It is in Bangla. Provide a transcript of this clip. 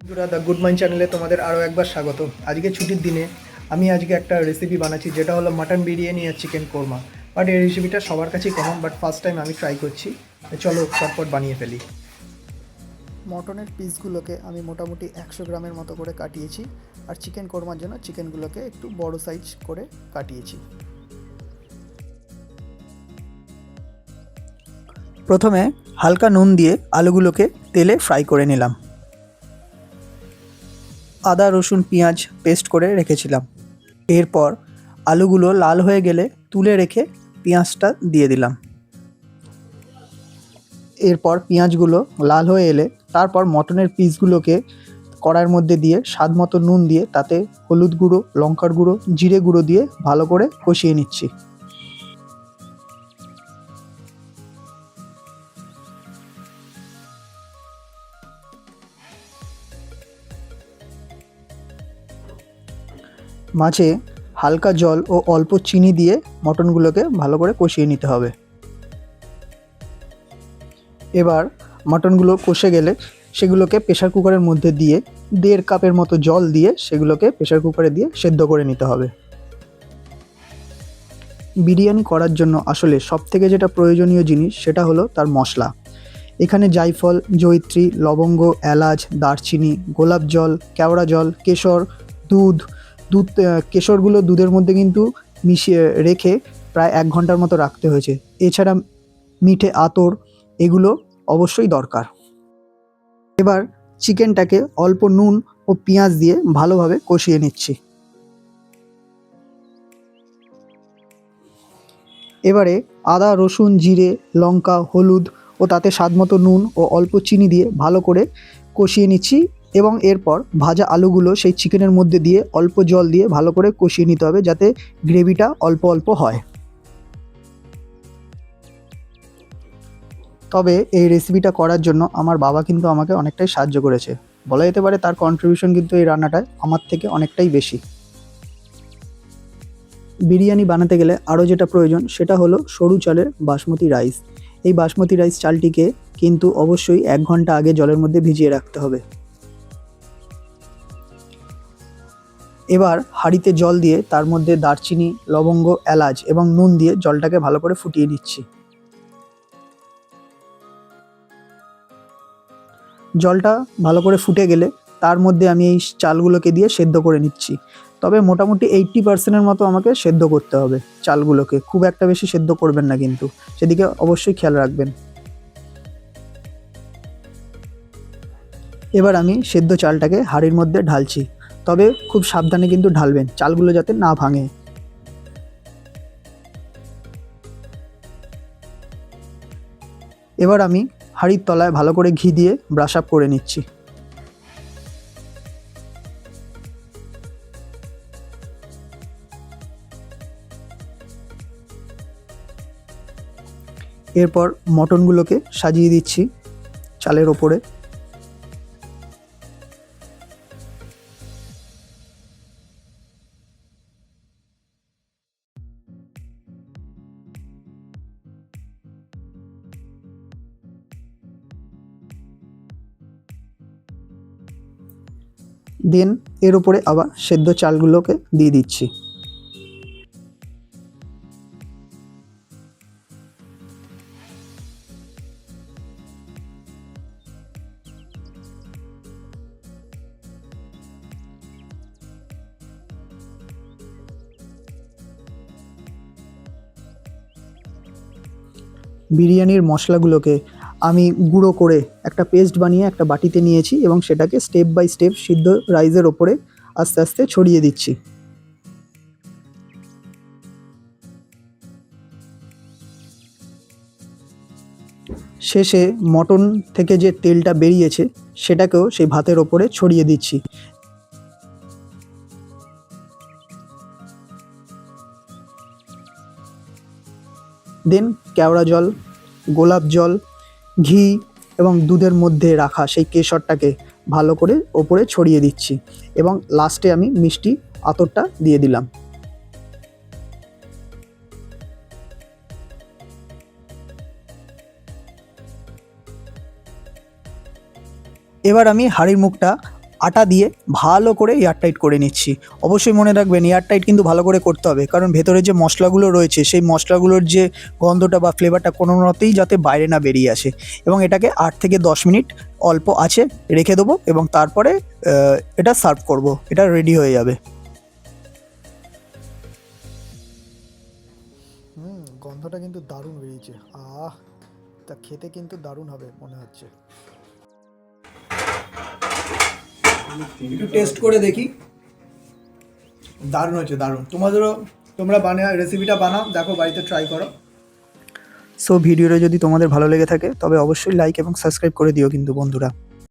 বন্ধুরা, দ্য গুড মাইন্ড চ্যানেলে তোমাদের আরও একবার স্বাগত। আজকে ছুটির দিনে আমি আজকে একটা রেসিপি বানাচ্ছি, যেটা হলো মাটন বিরিয়ানি আর চিকেন কোরমা। বাট এই রেসিপিটা সবার কাছেই কমন, বাট ফার্স্ট টাইম আমি ট্রাই করছি। চলো চটপট বানিয়ে ফেলি। মটনের পিসগুলোকে আমি মোটামুটি 100 গ্রামের মতো করে কাটিয়েছি, আর চিকেন কোরমার জন্য চিকেনগুলোকে একটু বড় সাইজ করে কাটিয়েছি। প্রথমে হালকা নুন দিয়ে আলুগুলোকে তেলে ফ্রাই করে নিলাম। আদা রসুন পেঁয়াজ পেস্ট করে রেখেছিলাম। এরপর আলুগুলো লাল হয়ে গেলে তুলে রেখে পেঁয়াজটা দিয়ে দিলাম। এরপর পেঁয়াজগুলো লাল হয়ে এলে তারপর মটনের পিসগুলোকে কড়াইয়ের মধ্যে দিয়ে স্বাদ মতো নুন দিয়ে তাতে হলুদ গুঁড়ো, লঙ্কার গুঁড়ো, জিরে গুঁড়ো দিয়ে ভালো করে কষিয়ে নিচ্ছি। মাঝে হালকা জল ও অল্প চিনি দিয়ে মটনগুলোকে ভালো করে কষিয়ে নিতে হবে। এবার মটনগুলো কষে গেলে সেগুলোকে প্রেসার কুকারের মধ্যে দিয়ে 1.5 কাপের মতো জল দিয়ে সেগুলোকে প্রেসার কুকারে দিয়ে সেদ্ধ করে নিতে হবে। বিরিয়ানি করার জন্য আসলে সবথেকে যেটা প্রয়োজনীয় জিনিস সেটা হলো তার মশলা। এখানে জায়ফল, জয়িত্রী, লবঙ্গ, এলাচ, দারচিনি, গোলাপ জল, কেওড়া জল, কেশর, দুধ দুধ কেশরগুলো দুধের মধ্যে কিন্তু মিশিয়ে রেখে প্রায় 1 ঘন্টার মতো রাখতে হয়েছে। এছাড়া মিঠে আতর, এগুলো অবশ্যই দরকার। এবার চিকেনটাকে অল্প নুন ও পেঁয়াজ দিয়ে ভালোভাবে কষিয়ে নিচ্ছি। এবারে আদা রসুন জিরে লঙ্কা হলুদ ও তাতে স্বাদমতো নুন ও অল্প চিনি দিয়ে ভালো করে কষিয়ে নিচ্ছি, এবং এরপর ভাজা আলুগুলো সেই চিকেনের মধ্যে দিয়ে অল্প জল দিয়ে ভালো করে কষিয়ে নিতে হবে, যাতে গ্রেভিটা অল্প অল্প হয়। তবে এই রেসিপিটা করার জন্য আমার বাবা কিন্তু আমাকে অনেকটাই সাহায্য করেছে। বলা যেতে পারে তার কন্ট্রিবিউশন কিন্তু এই রান্নাটায় আমার থেকে অনেকটাই বেশি। বিরিয়ানি বানাতে গেলে আরও যেটা প্রয়োজন সেটা হলো সরু চালের বাসমতি রাইস। এই বাসমতি রাইস চালটিকে কিন্তু অবশ্যই 1 ঘন্টা আগে জলের মধ্যে ভিজিয়ে রাখতে হবে। এবার হাঁড়িতে জল দিয়ে তার মধ্যে দারচিনি, লবঙ্গ, এলাচ এবং নুন দিয়ে জলটাকে ভালো করে ফুটিয়ে নিচ্ছি। জলটা ভালো করে ফুটে গেলে তার মধ্যে আমি এই চালগুলোকে দিয়ে সেদ্ধ করে নিচ্ছি। তবে মোটামুটি 80% মতো আমাকে সেদ্ধ করতে হবে চালগুলোকে, খুব একটা বেশি সেদ্ধ করবেন না কিন্তু, সেদিকে অবশ্যই খেয়াল রাখবেন। এবার আমি সেদ্ধ চালটাকে হাঁড়ির মধ্যে ঢালছি, তবে খুব সাবধানে কিন্তু ঢালবেন, চালগুলো যাতে না ভাঙে। এবার আমি হাঁড়ির তলায় ভালো করে ঘি দিয়ে ব্রাশ আপ করে নিচ্ছি। এরপর মটনগুলোকে সাজিয়ে দিচ্ছি চালের ওপরে। দেন এর উপরে আবার সেদ্ধ চালগুলোকে দিয়ে দিচ্ছি। বিরিয়ানির মশলাগুলোকে আমি গুঁড়ো করে একটা পেস্ট বানিয়ে একটা বাটিতে নিয়েছি, এবং সেটাকে স্টেপ বাই স্টেপ সিদ্ধ রাইসের ওপরে আস্তে আস্তে ছড়িয়ে দিচ্ছি। শেষে মটন থেকে যে তেলটা বেরিয়েছে সেটাকেও সেই ভাতের ওপরে ছড়িয়ে দিচ্ছি। দেন কেওড়া জল, গোলাপ জল, ঘি এবং দুধের মধ্যে রাখা সেই কেশরটাকে ভালো করে ওপরে ছড়িয়ে দিচ্ছি, এবং লাস্টে আমি মিষ্টি আতরটা দিয়ে দিলাম। এবার আমি হাঁড়ির মুখটা আটা দিয়ে ভালো করে এয়ারটাইট করে নিচ্ছি। অবশ্যই মনে রাখবেন এয়ারটাইট কিন্তু ভালো করে করতে হবে, কারণ ভেতরে যে মশলাগুলো রয়েছে সেই মশলাগুলোর যে গন্ধটা বা ফ্লেভারটা কোনো মতেই যাতে বাইরে না বেরিয়ে আসে। এবং এটাকে 8 থেকে 10 মিনিট অল্প আঁচে রেখে দেবো এবং তারপরে এটা সার্ভ করব, এটা রেডি হয়ে যাবে। গন্ধটা কিন্তু দারুণ বেরিয়েছে, তা খেতে কিন্তু দারুণ হবে মনে হচ্ছে। একটু টেস্ট করে দেখি। দারুণ হয়েছে, দারুণ। তোমরা রেসিপিটা বানাও, দেখো বাড়িতে ট্রাই করো। সো ভিডিওটা যদি তোমাদের ভালো লেগে থাকে তবে অবশ্যই লাইক এবং সাবস্ক্রাইব করে দিও কিন্তু বন্ধুরা।